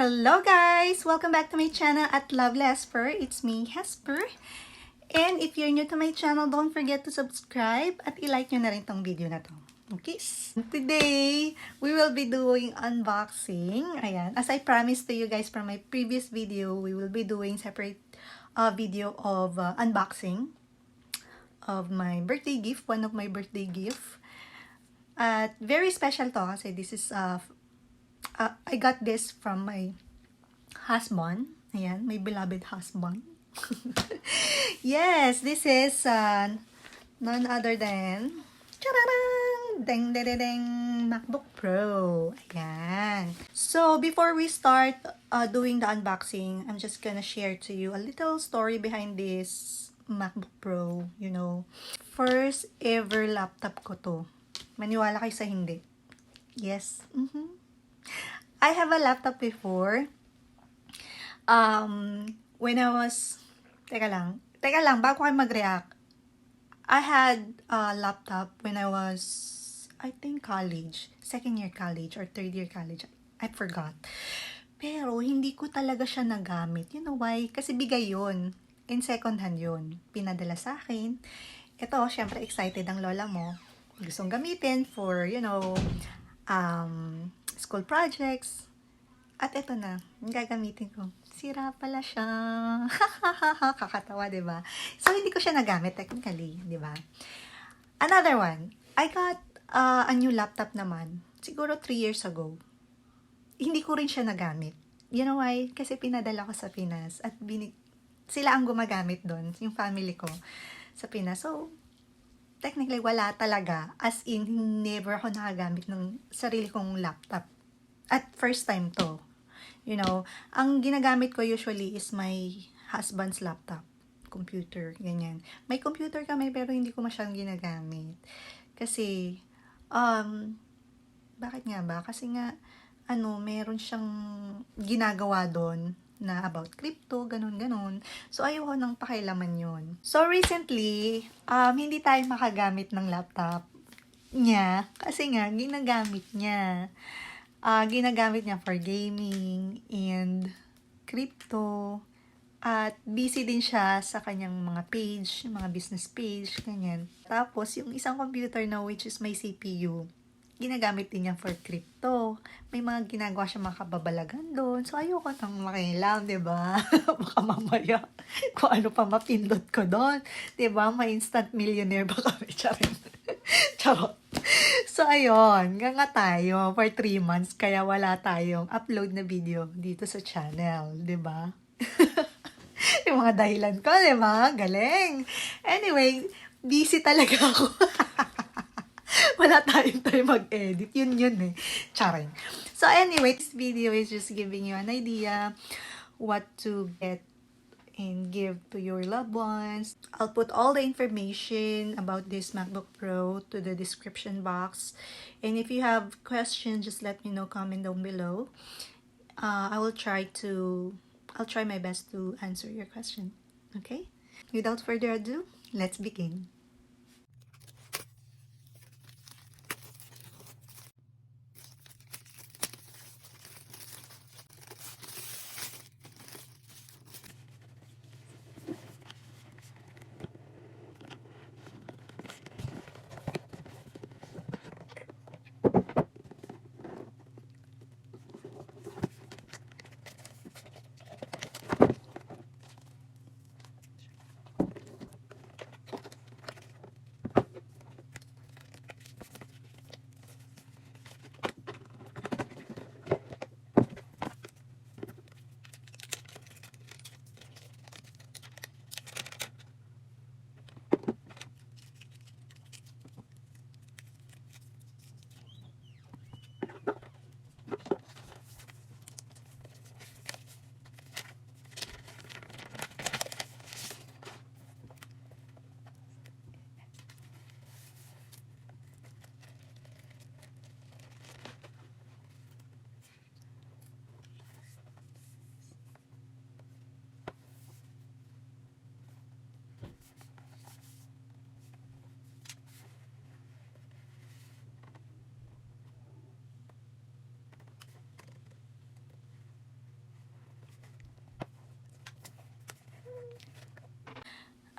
Hello guys! Welcome back to my channel at Love Hesper. It's me, Hesper. And if you're new to my channel, don't forget to subscribe at i-like nyo na rin tong video na to. Okay? Today, we will be doing unboxing. Ayan. As I promised to you guys from my previous video, we will be doing separate video of unboxing of my birthday gift. One of my birthday gift. At very special to kasi this is I got this from my husband. Ayan, my beloved husband. Yes, this is none other than ding ding ding MacBook Pro. Ayan. So, before we start doing the unboxing, I'm just gonna share to you a little story behind this MacBook Pro. You know, first ever laptop ko to. Maniwala kayo sa hindi. Yes. I have a laptop before. When I was... Teka lang, bago kayo mag-react. I had a laptop when I was, I think, college. Second year college or third year college. I forgot. Pero, hindi ko talaga siya nagamit. You know why? Kasi bigay yun. In second hand yun. Pinadala sa akin. Ito, syempre, excited ang lola mo. Gustong gamitin for, you know, school projects. At ito na, gagamitin ko. Sira pala siya. Kakatawa, diba? So, hindi ko siya nagamit technically, diba? Another one. I got a new laptop naman. Siguro 3 years ago. Hindi ko rin siya nagamit. You know why? Kasi pinadala ko sa Pinas. At sila ang gumagamit doon. Yung family ko sa Pinas. So, technically, wala talaga. As in, never ako nakagamit ng sarili kong laptop. At first time to. You know, ang ginagamit ko usually is my husband's laptop. Computer, ganyan. May computer kami pero hindi ko masyadong ginagamit. Kasi, bakit nga ba? Kasi nga, meron siyang ginagawa doon na about crypto, ganun. So, ayoko nang pakialaman yun. So, recently, hindi tayo makagamit ng laptop niya. Kasi nga, ginagamit niya. Ginagamit niya for gaming and crypto. At busy din siya sa kanyang mga page, mga business page, ganyan. Tapos, yung isang computer na which is my CPU, ginagamit din niya for crypto. May mga ginagawa siya mga kababalagan doon. So, ayoko nang makialam, diba? Baka mamaya, kung ano pa mapindot ko doon. Diba? May instant millionaire ba kami? Charot. So, ayun. Ganga tayo for 3 months. Kaya wala tayong upload na video dito sa channel. Diba? Yung mga dahilan ko, diba? Galing. Anyway, busy talaga ako. Wala tayong time mag-edit. Yun eh. Charing. So anyway, this video is just giving you an idea what to get and give to your loved ones. I'll put all the information about this MacBook Pro to the description box. And if you have questions, just let me know, comment down below. I'll try my best to answer your question. Okay? Without further ado, let's begin.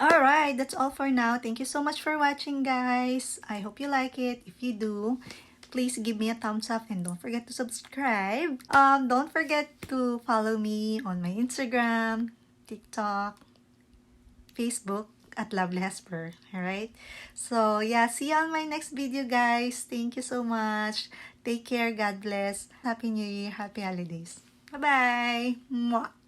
Alright, that's all for now. Thank you so much for watching, guys. I hope you like it. If you do, please give me a thumbs up and don't forget to subscribe. Don't forget to follow me on my Instagram, TikTok, Facebook at Lovely Hesper. Alright? So, yeah, see you on my next video, guys. Thank you so much. Take care. God bless. Happy New Year. Happy holidays. Bye-bye. Mwah.